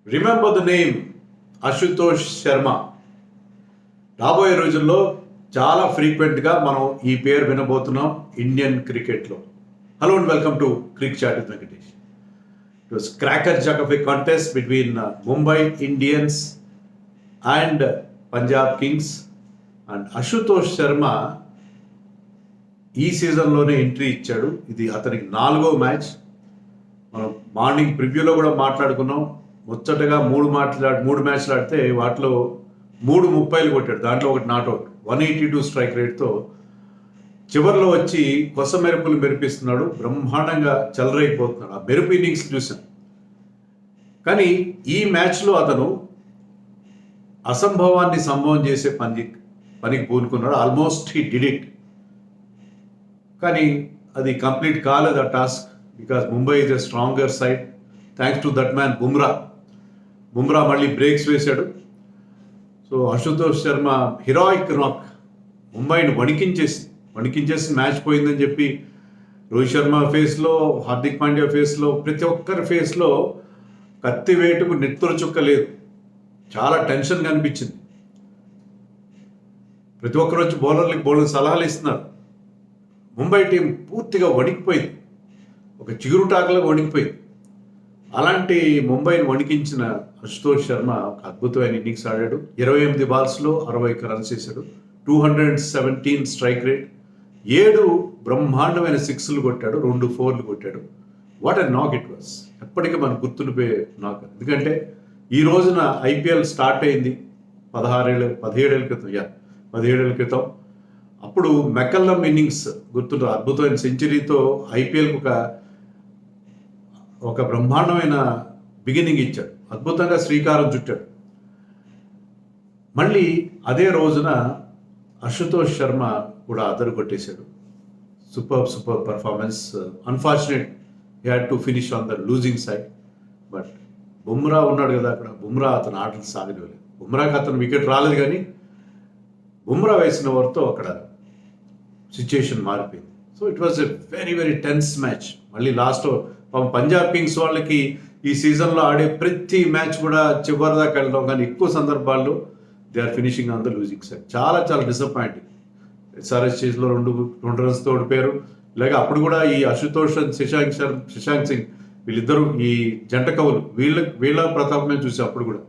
Remember the name Ashutosh Sharma. రాబోయే రోజుల్లో చాలా ఫ్రీక్వెంట్గా మనం ఈ పేరు వినబోతున్నాం ఇండియన్ క్రికెట్లో. Hello and welcome to cric chat with Venkatesh. It was cracker jack of a contest between Mumbai Indians and Punjab Kings. And Ashutosh Sharma ఈ సీజన్లోనే ఎంట్రీ ఇచ్చాడు. ఇది అతనికి 4వ మ్యాచ్. మనం మార్నింగ్ ప్రివ్యూలో కూడా మాట్లాడుకున్నాం. ముచ్చటగా మూడు మ్యాచ్లు ఆడితే వాటిలో 3 30లు కొట్టాడు. దాంట్లో ఒకటి నాట్అవుట్. 182 స్ట్రైక్ రేట్తో చివరిలో వచ్చి కొస మెరుపులు మెరిపిస్తున్నాడు. బ్రహ్మాండంగా చెలరైపోతున్నాడు. ఆ మెరుపు ఇన్నింగ్స్ చూసాం. కానీ ఈ మ్యాచ్లో అతను అసంభవాన్ని సంభవం చేసే పనికి పూనుకున్నాడు. Almost he did it. కానీ అది కంప్లీట్ కాలేదు ఆ task. Because Mumbai is a stronger side thanks to that man Bumrah మళ్ళీ బ్రేక్స్ వేశాడు. సో అశుతోష్ శర్మ హీరోయిక్ నాక్ ముంబైని వణికించేసి మ్యాచ్ పోయిందని చెప్పి రోహిత్ శర్మ ఫేస్లో, హార్దిక్ పాండ్యా ఫేస్లో, ప్రతి ఒక్కరి ఫేస్లో కత్తి వేటుకు నెత్తురు చుక్క లేదు. చాలా టెన్షన్గా అనిపించింది. ప్రతి ఒక్కరు వచ్చి బౌలర్లకు సలహాలు ఇస్తున్నారు. ముంబై టీం పూర్తిగా వణికిపోయింది. ఒక చిగురుటాకులో వణికిపోయింది. అలాంటి ముంబైని వణికించిన అశుతోష్ శర్మ ఒక అద్భుతమైన ఇన్నింగ్స్ ఆడాడు. 28 బాల్స్లో 61 రన్స్ వేశాడు. 217 స్ట్రైక్ రేట్. 7 బ్రహ్మాండమైన 6లు కొట్టాడు. 2 4లు కొట్టాడు. వాట్ ఎ నాక్ ఇట్ వాస్. ఎప్పటికీ మనకు గుర్తుండిపోయే నాక్. ఎందుకంటే ఈ రోజున ఐపీఎల్ స్టార్ట్ అయింది 17 ఏళ్ల క్రితం. అప్పుడు మెకల్లమ్ ఇన్నింగ్స్ గుర్తుంటుంది. అద్భుతమైన సెంచరీతో ఐపీఎల్కి ఒక బ్రహ్మాండమైన బిగినింగ్ ఇచ్చాడు. అద్భుతంగా శ్రీకారం చుట్టాడు. మళ్ళీ అదే రోజున అశుతోష్ శర్మ కూడా అదరు కొట్టేశాడు. Super performance. Unfortunate he had to finish on the losing side. But Bumrah ఉన్నాడు కదా అక్కడ. బుమ్రా అతను ఆటలు సాగనివ్వలేదు. బుమ్రాకి అతను వికెట్ రాలేదు, కానీ బుమ్రా వేసిన ఓవర్తో అక్కడ సిచ్యుయేషన్ మారిపోయింది. So it was a very very tense match. మళ్ళీ లాస్ట్ పంజాబ్ కింగ్స్ వాళ్ళకి ఈ సీజన్లో ఆడే ప్రతి మ్యాచ్ కూడా చివరి దాకా వెళ్ళడం, కానీ ఎక్కువ సందర్భాల్లో they are finishing on the losing side. చాలా డిసప్పాయింటింగ్. ఎస్ఆర్ఎస్ చేజ్లో 2 రన్స్తో ఓడిపోయారు. ఇలాగే అప్పుడు కూడా ఈ అశుతోష్ అండ్ శశాంక్ సింగ్ వీళ్ళిద్దరూ ఈ జంట కవులు వీళ్ళ ప్రతాపమే చూసి అప్పుడు కూడా.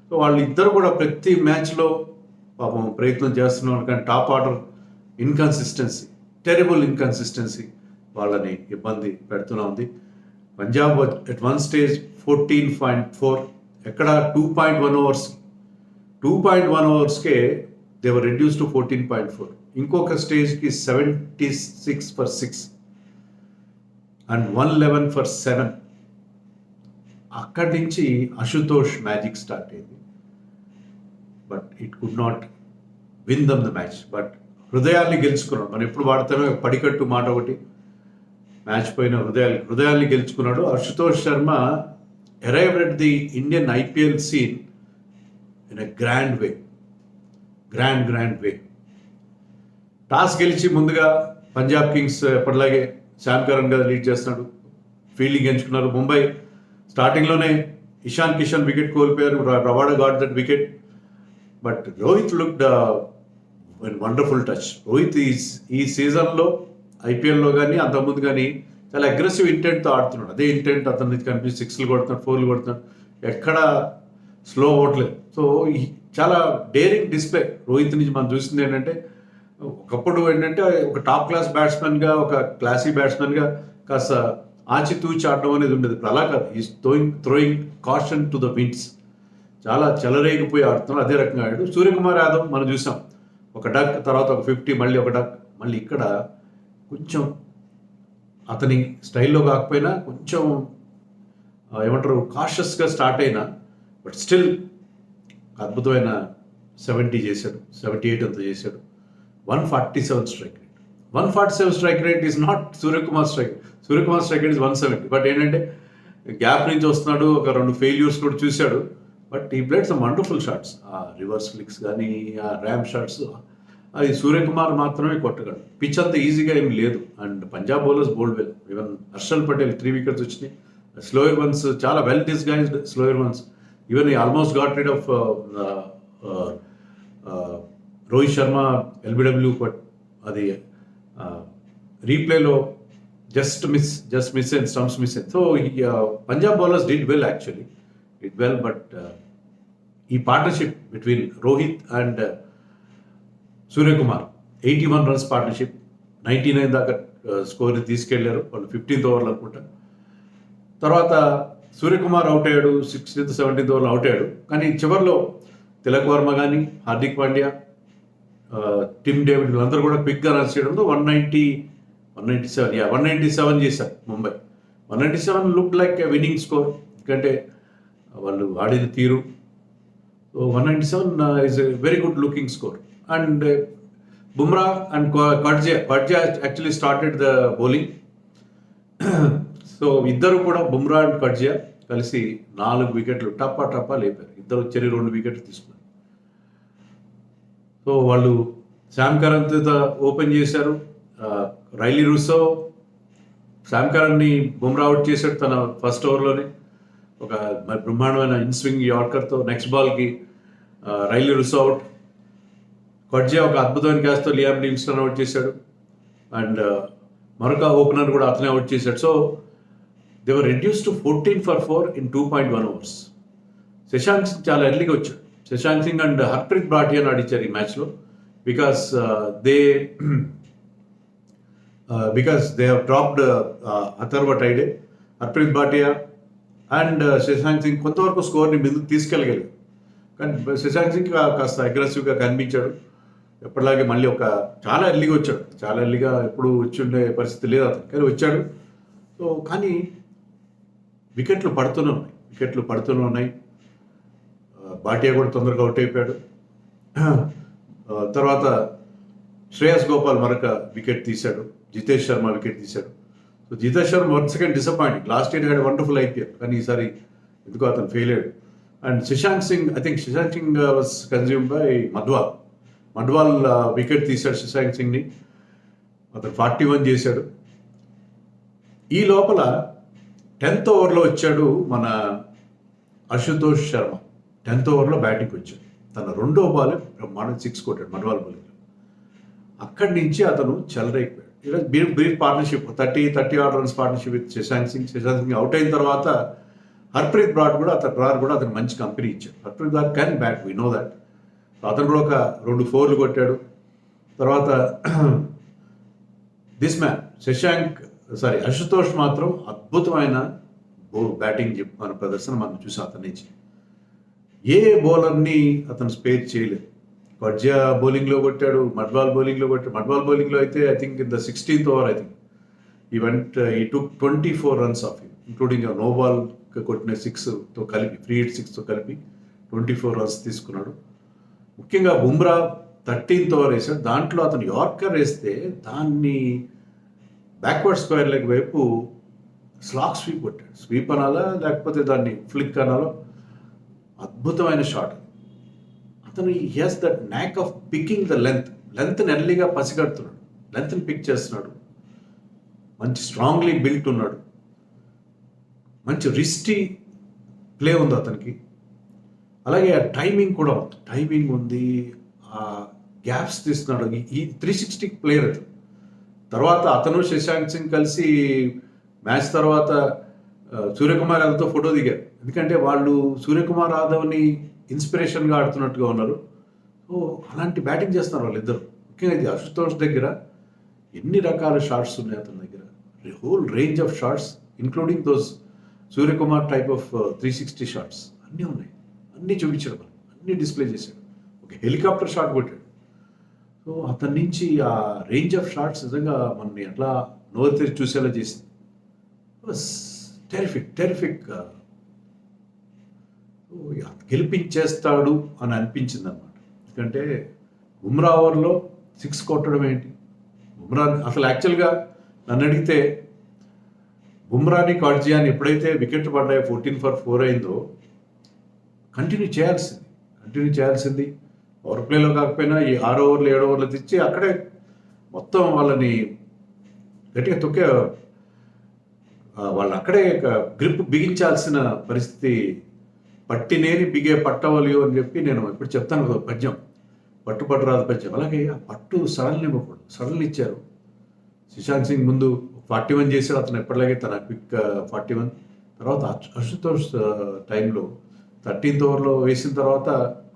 సో వాళ్ళిద్దరు కూడా ప్రతి మ్యాచ్లో పాపం ప్రయత్నం చేస్తున్నారు. కానీ టాప్ ఆర్డర్ టెరబుల్ ఇన్కన్సిస్టెన్సీ వాళ్ళని ఇబ్బంది పెడుతూనే ఉంది. పంజాబ్ ఎట్ వన్ స్టేజ్ 14.4, ఎక్కడ 2.1 ఓవర్స్కే దే వర్ రెడ్యూస్ టు 14.4. ఇంకొక స్టేజ్కి 76 for 6 అండ్ 111 for 7. అక్కడి నుంచి అశుతోష్ మ్యాజిక్ స్టార్ట్ అయింది. But it could not win them the match. బట్ హృదయాల్ని గెలుచుకున్నాడు. మనం ఎప్పుడు వాడతామో పడికట్టు మాట ఒకటి. మ్యాచ్ పోయిన హృదయాల్ని గెలుచుకున్నాడు. Ashutosh Sharma arrived at the Indian IPL scene in a grand way. Toss గెలిచి ముందుగా పంజాబ్ కింగ్స్ ఎప్పటిలాగే శామ్ కరణ్ గారు లీడ్ చేస్తున్నాడు. ఫీల్డింగ్ ఎంచుకున్నారు. ముంబై స్టార్టింగ్లోనే ఇషాన్ కిషన్ వికెట్ కోల్పోయారు. Rabada got that wicket. But Rohit looked wonderful touch. Rohit ఈ సీజన్లో ఐపీఎల్లో కానీ అంతకుముందు కానీ చాలా అగ్రెసివ్ ఇంటెంట్తో ఆడుతున్నాడు. అదే ఇంటెంట్ అతనికి కనిపించి 6లు కొడుతున్నాడు, 4లు కొడుతున్నాడు. ఎక్కడ స్లో అవ్వట్లేదు. సో చాలా డేరింగ్ డిస్ప్లే రోహిత్ నుంచి మనం చూసింది ఏంటంటే, ఒకప్పుడు ఏంటంటే ఒక టాప్ క్లాస్ బ్యాట్స్మెన్గా, ఒక క్లాసీ బ్యాట్స్మెన్గా కాస్త ఆచితూచి ఆడడం అనేది ఉండేది. ఇప్పుడు అలా కాదు. Is throwing caution to the winds. చాలా చెలరేగిపోయి ఆడుతున్నాడు. అదే రకంగా ఆడాడు. సూర్యకుమార్ యాదవ్ మనం చూసాం. ఒక డక్, తర్వాత ఒక 50, మళ్ళీ ఒక డక్. మళ్ళీ ఇక్కడ కొంచెం అతని స్టైల్లో కాకపోయినా కొంచెం కాషియస్గా స్టార్ట్ అయినా, బట్ స్టిల్ అద్భుతమైన 70 చేశాడు. 78 అంత చేశాడు. 147 strike rate. 147 strike rate is not Suryakumar strike rate is 170. But ఏంటంటే గ్యాప్ నుంచి వస్తున్నాడు. ఒక 2 ఫెయిల్యూర్స్ కూడా చూశాడు. బట్ ఈ ప్లేడ్ సమ్ వండర్ఫుల్ షాట్స్. ఆ రివర్స్ ఫ్లిక్స్ కానీ, ఆ ర్యామ్ షాట్స్, అది సూర్యకుమార్ మాత్రమే కొట్టగలడు. పిచ్ అంత ఈజీగా ఏమి లేదు. And Punjab bowlers bowled well. Even Harshal Patel 3 wickets వచ్చినాయి. స్లోయర్ వన్స్ చాలా well disguised slower ones even almost got rid of Rohit Sharma LBW, but అది రీప్లేలో just miss and stumps miss and so Punjab bowlers did well actually, did well. But ఈ partnership between Rohit and Suryakumar 81 runs partnership, 99 దాకా స్కోర్ని తీసుకెళ్లారు వాళ్ళు 15th ఓవర్లు అనుకుంటా. తర్వాత Suryakumar out అయ్యాడు, 16th 17th ఓవర్లో అవుట్ అయ్యాడు. కానీ చివరిలో తిలక్ వర్మ కానీ, హార్దిక్ పాండ్యా, టిమ్ డేవిడ్ వీళ్ళందరూ కూడా క్విక్గా రన్స్ చేయడంతో 197 చేశారు Mumbai. 197 look like a winning score, ఎందుకంటే వాళ్ళు ఆడిన తీరు. So 197 is a very good looking score. And Bumrah and Coetzee actually started the bowling. So ఇద్దరు కూడా బుమ్రా అండ్ కడ్జియా కలిసి 4 వికెట్లు టప్పా లేపారు. ఇద్దరు చెరి 2 వికెట్లు తీసుకున్నారు. సో వాళ్ళు శామ్ కరణ్తో ఓపెన్ చేశారు. రైలీ రూసో శామ్ కరణ్ని బుమ్రా అవుట్ చేశాడు తన ఫస్ట్ ఓవర్లోనే ఒక బ్రహ్మాండమైన ఇన్స్వింగ్ యార్కర్తో. నెక్స్ట్ బాల్కి రైలీ రూసో అవుట్. కడ్జియా ఒక అద్భుతమైన క్యాచ్తో లియామ్ లివింగ్స్టన్ అవుట్ చేశాడు. అండ్ మరొక ఓపెనర్ కూడా అతనే అవుట్ చేశాడు. So they were reduce to 14 for 4 in 2.1 overs. Shashank Singh చాలా ఎర్లీగా వచ్చాడు. శశాంక్ సింగ్ అండ్ హర్ప్రీత్ భాటియాని ఆడిచ్చారు ఈ మ్యాచ్లో, because they have dropped Atharva టైడే. Harpreet Bhatia and Shashank Singh కొంతవరకు స్కోర్ని ముందుకు తీసుకెళ్ళగలిగారు. కానీ శశాంక్ సింగ్ కాస్త అగ్రెసివ్గా కనిపించాడు. ఎప్పటిలాగే మళ్ళీ చాలా ఎర్లీగా వచ్చాడు. చాలా ఎర్లీగా ఎప్పుడు వచ్చి ఉండే పరిస్థితి లేదు అతను, కానీ వచ్చాడు. సో కానీ వికెట్లు పడుతూనే ఉన్నాయి. భాటియా కూడా తొందరగా అవుట్ అయిపోయాడు. తర్వాత శ్రేయస్ గోపాల్ మరొక వికెట్ తీశాడు. జితేష్ శర్మ వికెట్ తీశాడు. So Jitesh Sharma one second disappointing. Last year had wonderful IPL, కానీ ఈసారి ఎందుకో అతను ఫెయిల్ అయ్యాడు. And Shashank Singh was consumed by Madhwal wicket తీశాడు శశాంక్ సింగ్ని. అతను 41 చేశాడు. ఈ లోపల 10th ఓవర్లో వచ్చాడు మన అశుతోష్ శర్మ. 10th ఓవర్లో బ్యాటింగ్కి వచ్చాడు. తన 2వ బాల్ బ్రహ్మాండం 6 కొట్టాడు మడ్వాల్ బౌలింగ్లో. అక్కడి నుంచి అతను చెలరైపోయాడు. ఇలా brief partnership 30 odd runs partnership with Shashank Singh out అయిన తర్వాత హర్ప్రీత్ బ్రాడ్ కూడా అతను మంచి కంపెనీ ఇచ్చాడు. Harpreet Brar can bat, we know that. అతను కూడా ఒక 2 4లు కొట్టాడు. తర్వాత దిస్ మ్యాన్ అశుతోష్ మాత్రం అద్భుతమైన బ్యాటింగ్ మన ప్రదర్శన మనం చూసాం అతని నుంచి. ఏ బౌలర్ని అతను స్పేర్ చేయలేదు. కడ్జియా బౌలింగ్లో కొట్టాడు, మడ్వాల్ బౌలింగ్లో అయితే I think in the 16th over he took 24 runs off him, including no ball కొట్టిన 6తో కలిపి, ఫ్రీ హిట్ 6తో కలిపి 24 runs తీసుకున్నాడు. ముఖ్యంగా బుమ్రా 13th over వేశాడు. దాంట్లో అతను యార్కర్ వేస్తే దాన్ని బ్యాక్వర్డ్ స్క్వేర్ లెగ్ వైపు స్లాక్ స్వీప్ కొట్టాడు. స్వీప్ అనాలా లేకపోతే దాన్ని ఫ్లిక్ అనాలో, అద్భుతమైన షాట్. అతను has that knack of picking the లెంత్ని ఎర్లీగా పసిగడుతున్నాడు, లెంత్ని పిక్ చేస్తున్నాడు. మంచి స్ట్రాంగ్లీ బిల్ట్ ఉన్నాడు. మంచి రిస్టీ ప్లే ఉంది అతనికి. అలాగే ఆ టైమింగ్ ఉంది. ఆ గ్యాప్స్ తీస్తున్నాడు. ఈ 360 ప్లేయర్ అది. తర్వాత అతను శశాంక్ సింగ్ కలిసి మ్యాచ్ తర్వాత సూర్యకుమార్ యాదవ్తో ఫోటో దిగారు. ఎందుకంటే వాళ్ళు సూర్యకుమార్ యాదవ్ని ఇన్స్పిరేషన్గా ఆడుతున్నట్టుగా ఉన్నారు. సో అలాంటి బ్యాటింగ్ చేస్తున్నారు వాళ్ళిద్దరు. ముఖ్యంగా ఇది అశుతోష్ దగ్గర ఎన్ని రకాల షాట్స్ ఉన్నాయి అతని దగ్గర, whole range of shots including those Suryakumar type of 360 shots అన్నీ ఉన్నాయి. అన్నీ చూపించాడు, అన్నీ డిస్ప్లే చేశాడు. ఒక హెలికాప్టర్ షాట్ కొట్టాడు. సో అతని నుంచి ఆ రేంజ్ ఆఫ్ షాట్స్ నిజంగా మనని అట్లా నోరు తెరిచి చూసేలా చేసింది. టెరిఫిక్ గెలిపించేస్తాడు అని అనిపించింది అనమాట. ఎందుకంటే బుమ్రా ఓవర్లో 6 కొట్టడం ఏంటి, బుమ్రా అసలు యాక్చువల్గా నన్ను అడిగితే బుమ్రాని కడ్జియాని ఎప్పుడైతే వికెట్ పడ్డాయో 14 for 4 అయిందో కంటిన్యూ చేయాల్సింది. పవర్ ప్లేలో కాకపోయినా ఈ 6 ఓవర్లు 7 ఓవర్లు తెచ్చి అక్కడే మొత్తం వాళ్ళని గట్టిగా తొక్కే, వాళ్ళు అక్కడే గ్రిప్ బిగించాల్సిన పరిస్థితి పట్టినేని బిగే పట్టవలియో అని చెప్పి నేను ఇప్పుడు చెప్తాను కదా పద్యం, పట్టు రాదు పద్యం. అలాగే ఆ పట్టు సడన్లీ ఇవ్వకూడదు, సడన్లీ ఇచ్చారు. సుశాంత్ సింగ్ ముందు 41 చేశాడు, అతను ఎప్పటిలాగే తన క్విక్ 41. తర్వాత అశుతోష్ టైంలో 13th ఓవర్లో వేసిన తర్వాత,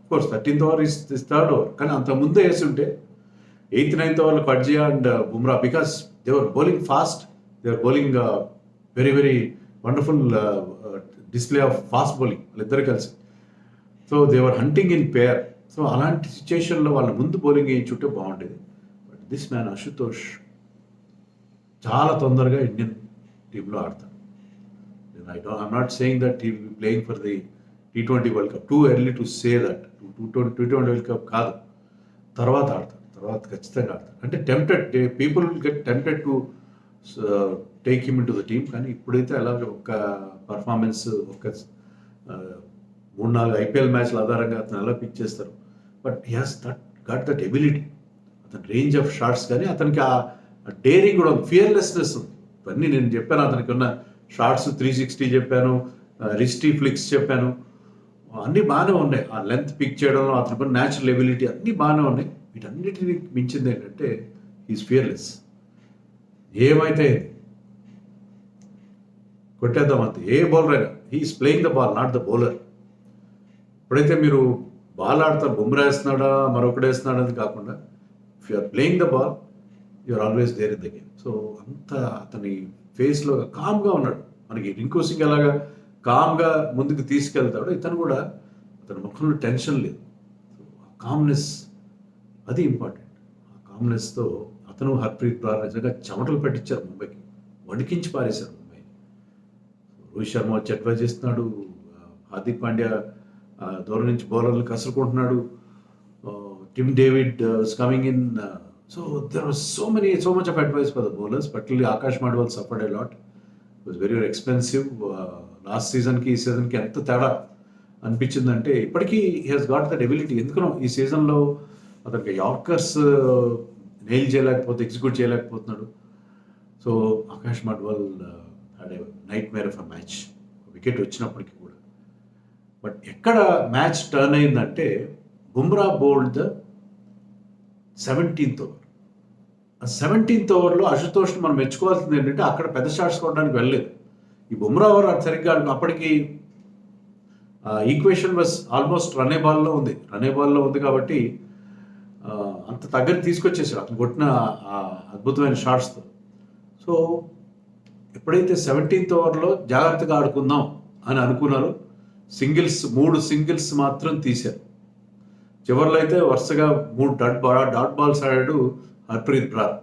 course 13th over is 3rd over, కానీ అంత ముందే వేసి ఉంటే 8th 9th ఓవర్లో Coetzee and Bumrah, because they were bowling fast, they were bowling very very wonderful display of fast bowling వాళ్ళిద్దరు కలిసి. So they were hunting in pair. సో అలాంటి సిచ్యుయేషన్లో వాళ్ళ ముందు బౌలింగ్ వేయించుంటే బాగుండేది. బట్ దిస్ మ్యాన్ అశుతోష్ చాలా తొందరగా ఇండియన్ టీంలో ఆడతాడు. I'm not saying that he will be playing for the T20 world cup, too early to say that. T20 world cup కాదు, తర్వాత ఆడతాడు, తర్వాత ఖచ్చితంగా ఆడతాడు. అంటే tempted, people get tempted to take him in to the team. కానీ ఇప్పుడైతే అలాగే ఒక్క పర్ఫార్మెన్స్, ఒక 3-4 IPL మ్యాచ్ల ఆధారంగా అతను ఎలా పిక్ చేస్తారు. But he has got that ability, అతని రేంజ్ ఆఫ్ షాట్స్ కానీ అతనికి ఆ డేరింగ్ కూడా, ఫియర్లెస్నెస్ ఉంది. ఇవన్నీ నేను చెప్పాను, అతనికి ఉన్న షార్ట్స్ 360 చెప్పాను, రిస్టీ ఫ్లిక్స్ చెప్పాను, అన్నీ బాగానే ఉన్నాయి. ఆ లెంత్ పిక్ చేయడంలో అతనికి ఉన్న న్యాచురల్ ఎబిలిటీ అన్నీ బాగానే ఉన్నాయి. వీటన్నిటిని మించింది ఏంటంటే హీస్ ఫియర్లెస్. ఏమైతే కొట్టేద్దాం అంతే, ఏ బౌలర్ అయినా. He's playing the ball, not the bowler. ఎప్పుడైతే మీరు బాల్ ఆడతారు, బుమ్రా వేస్తున్నాడా మరొకటి వేస్తున్నాడా అని కాకుండా, if you are playing the ball you are always there in the game. So అంత అతని ఫేస్లో కామ్గా ఉన్నాడు. మనకి రింకు సింగ్ ఎలాగా కామ్గా ముందుకు తీసుకెళ్తాడు, ఇతను కూడా అతని ముఖంలో టెన్షన్ లేదు. కామ్నెస్ అది ఇంపార్టెంట్. ఆ కామ్నెస్తో అతను హర్ప్రీత్ బ్రార్ నిజంగా చెమటలు పెట్టించారు ముంబైకి, వణికించి పారేశారు ముంబై. రోహిత్ శర్మ వచ్చి అడ్వైజ్ చేస్తున్నాడు, హార్దిక్ పాండ్యా దూరం నుంచి బౌలర్లు కసురుకుంటున్నాడు, Tim David is coming in. So there was so much of advice for the bowlers, particularly Akash Madhwal suffered a lot. It was very expensive. Last సీజన్కి ఈ సీజన్కి ఎంత తేడా అనిపించిందంటే, ఇప్పటికీ he has got that ability. ఎందుకనో ఈ సీజన్లో అతనికి యార్కర్స్ నెయిల్ చేయలేకపోతే, ఎగ్జిక్యూట్ చేయలేకపోతున్నాడు. So Akash Madhwal had a nightmare of a match, wicket వచ్చినప్పటికీ కూడా. బట్ ఎక్కడ మ్యాచ్ టర్న్ అయిందంటే, Bumrah bowled the 17th over. ఆ 17th ఓవర్లో అశుతోష్ని మనం మెచ్చుకోవాల్సింది ఏంటంటే, అక్కడ పెద్ద షాట్స్ కొట్టడానికి వెళ్ళలేదు. ఈ బుమ్రా ఓవర్ సరిగ్గా అప్పటికి ఈక్వేషన్ వాజ్ ఆల్మోస్ట్ రన్ ఏ బాల్లో ఉంది కాబట్టి అంత దగ్గర తీసుకొచ్చేసాడు అతను కొట్టిన అద్భుతమైన షాట్స్తో. సో ఎప్పుడైతే 17th ఓవర్లో జాగ్రత్తగా ఆడుకుందాం అని అనుకున్నారో, మూడు సింగిల్స్ మాత్రం తీశారు. చివరిలో అయితే వరుసగా 3 డాట్ బాల్స్ ఆడాడు హర్ప్రీత్ బ్రార్.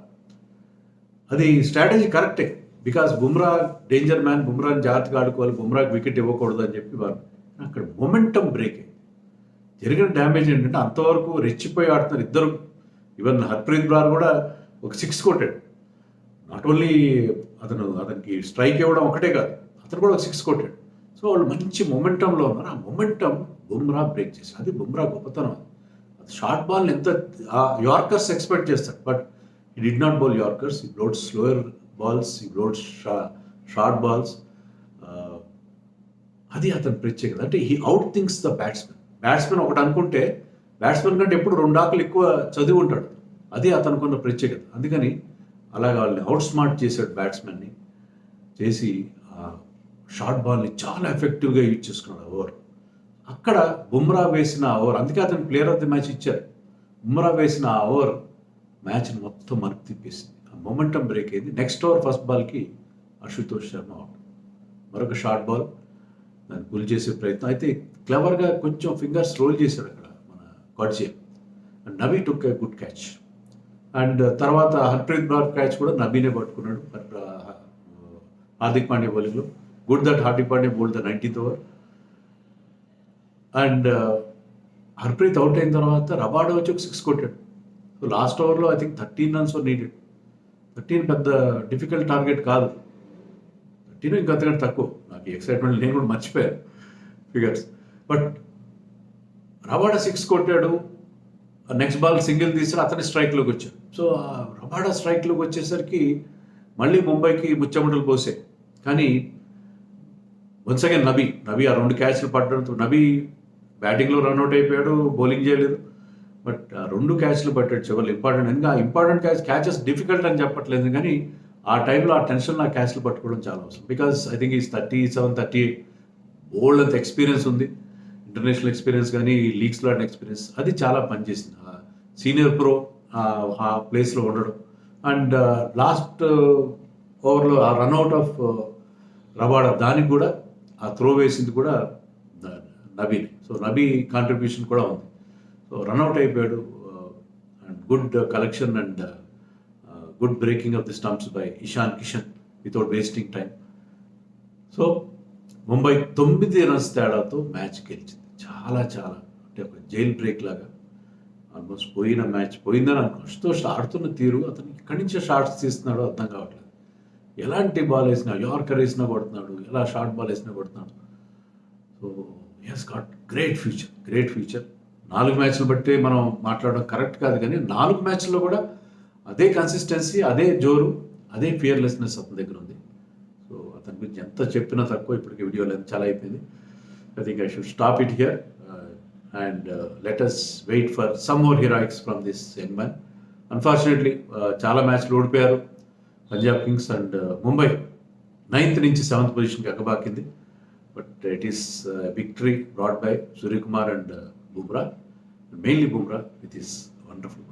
అది స్ట్రాటజీ కరెక్టే, బికాస్ బుమ్రా డేంజర్ మ్యాన్, బుమ్రాని జాగ్రత్తగా ఆడుకోవాలి, బుమ్రాకి వికెట్ ఇవ్వకూడదు అని చెప్పి వాళ్ళు. అక్కడ మొమెంటం బ్రేక్ అయింది. జరిగిన డ్యామేజ్ ఏంటంటే, అంతవరకు రెచ్చిపోయి ఆడుతున్నారు ఇద్దరు. ఈవెన్ హర్ప్రీత్ బ్రార్ కూడా ఒక 6 కొట్టాడు. నాట్ ఓన్లీ అతనికి స్ట్రైక్ ఇవ్వడం ఒకటే కాదు, అతను కూడా ఒక 6 కొట్టాడు. సో వాళ్ళు మంచి మొమెంటంలో ఉన్నారు. ఆ మొమెంటం బుమ్రా బ్రేక్ చేశారు. అది బుమ్రా గొప్పతనం. షార్ట్ బాల్ని ఎంత యార్కర్స్ ఎక్స్పెక్ట్ చేస్తాడు, but he did not bowl yorkers, he bowled slower balls, he bowled short balls. అది అతని ప్రత్యేకత. అంటే he outthinks the batsmen ఒకటి అనుకుంటే, బ్యాట్స్మెన్ కంటే ఎప్పుడు 2 ఆకులు ఎక్కువ చదివి ఉంటాడు. అది అతనుకున్న ప్రత్యేకత. అందుకని అలాగ వాళ్ళని అవుట్ స్మార్ట్ చేశాడు బ్యాట్స్మెన్ని చేసి, షార్ట్ బాల్ని చాలా ఎఫెక్టివ్గా యూజ్ చేసుకున్నాడు ఓవర్. అక్కడ బుమ్రా వేసిన ఓవర్, అందుకే అతను ప్లేయర్ ఆఫ్ ది మ్యాచ్ ఇచ్చారు. బుమ్రా వేసిన ఆ ఓవర్ మ్యాచ్ని మొత్తం మనకు తిప్పేసింది. ఆ మొమెంటం బ్రేక్ అయింది. నెక్స్ట్ ఓవర్ ఫస్ట్ బాల్కి అశుతోష్ శర్మ అవుట్. మరొక షార్ట్ బాల్ దాన్ని పుల్ చేసే ప్రయత్నం అయితే క్లవర్గా కొంచెం ఫింగర్స్ రోల్ చేశాడు అక్కడ మన Coetzee. And Nabi took a good catch. And తర్వాత హర్ప్రీత్ బ్రార్ క్యాచ్ కూడా నబీనే పట్టుకున్నాడు హార్దిక్ పాండ్యా బౌలింగ్లో. Good that Hardik Pandya bowled the 19th over. And Harpreet out అయిన తర్వాత రబాడా వచ్చి ఒక 6 కొట్టాడు. సో లాస్ట్ ఓవర్లో ఐ థింక్ 13 runs నీడెడ్. 13 పెద్ద డిఫికల్ట్ టార్గెట్ కాదు, 13 ఇంకా అంతకంటే తక్కువ. నాకు ఎక్సైట్మెంట్ నేను కూడా మర్చిపోయాను ఫిగర్స్. బట్ రబాడా 6 కొట్టాడు. నెక్స్ట్ బాల్ సింగిల్ తీసాడు, అతని స్ట్రైక్లోకి వచ్చాడు. సో రబాడా స్ట్రైక్లోకి వచ్చేసరికి మళ్ళీ ముంబైకి ముచ్చమటలు పోసాయి. కానీ వన్స్ అగైన్ నబీ ఆ 2 క్యాచ్లు పట్టడంతో నబీ బ్యాటింగ్లో రన్అట్ అయిపోయాడు, బౌలింగ్ చేయలేదు. బట్ ఆ 2 క్యాచ్లు పట్టాడు చివరి ఇంపార్టెంట్. ఇంకా ఇంపార్టెంట్ క్యాచెస్ డిఫికల్ట్ అని చెప్పట్లేదు, కానీ ఆ టైంలో ఆ టెన్షన్లో ఆ క్యాచ్లు పట్టుకోవడం చాలా అవసరం. Because I think is 37, 38 old అంత ఎక్స్పీరియన్స్ ఉంది, ఇంటర్నేషనల్ ఎక్స్పీరియన్స్ కానీ లీగ్స్లో ఆడిన ఎక్స్పీరియన్స్ అది చాలా పనిచేసింది. సీనియర్ ప్రో ఆ ప్లేస్లో ఉండడం అండ్ లాస్ట్ ఓవర్లో ఆ రన్అట్ ఆఫ్ రబాడా దానికి కూడా ఆ త్రో వేసింది కూడా నబీని. సో నబీ కాంట్రిబ్యూషన్ కూడా ఉంది. సో రన్అట్ అయిపోయాడు and good collection and good breaking of the stumps by Ishan Kishan without wasting time. So Mumbai 9 runs తేడాతో మ్యాచ్ గెలిచింది. చాలా అంటే ఒక జైల్ బ్రేక్ లాగా ఆల్మోస్ట్ పోయిన మ్యాచ్ పోయిందని అనుకో. ఆడుతున్న తీరు, అతను ఇక్కడి నుంచే షార్ట్స్ తీస్తున్నాడో అర్థం కావట్లేదు. ఎలాంటి బాల్ వేసినా, యార్కర్ వేసినా కొడుతున్నాడు, ఎలా షార్ట్ బాల్ వేసినా కొడుతున్నాడు. So he's got great future. 4 మ్యాచ్లు బట్టి మనం మాట్లాడడం కరెక్ట్ కాదు, కానీ 4 మ్యాచ్ల్లో కూడా అదే కన్సిస్టెన్సీ, అదే జోరు, అదే ఫియర్లెస్నెస్ అతని దగ్గర ఉంది. సో అతని గురించి ఎంత చెప్పినా తక్కువ. ఇప్పటికి వీడియో లెంత్ చాలా అయిపోయింది. I think I should stop it here and let us wait for some more heroics from this young man. Unfortunately, చాలా మ్యాచ్లు ఓడిపోయారు Punjab Kings and Mumbai 9th నుంచి 7th పొజిషన్కి ఎక్కబాకింది. But it is victory brought by Suryakumar and Bumrah, mainly Bumrah with his wonderful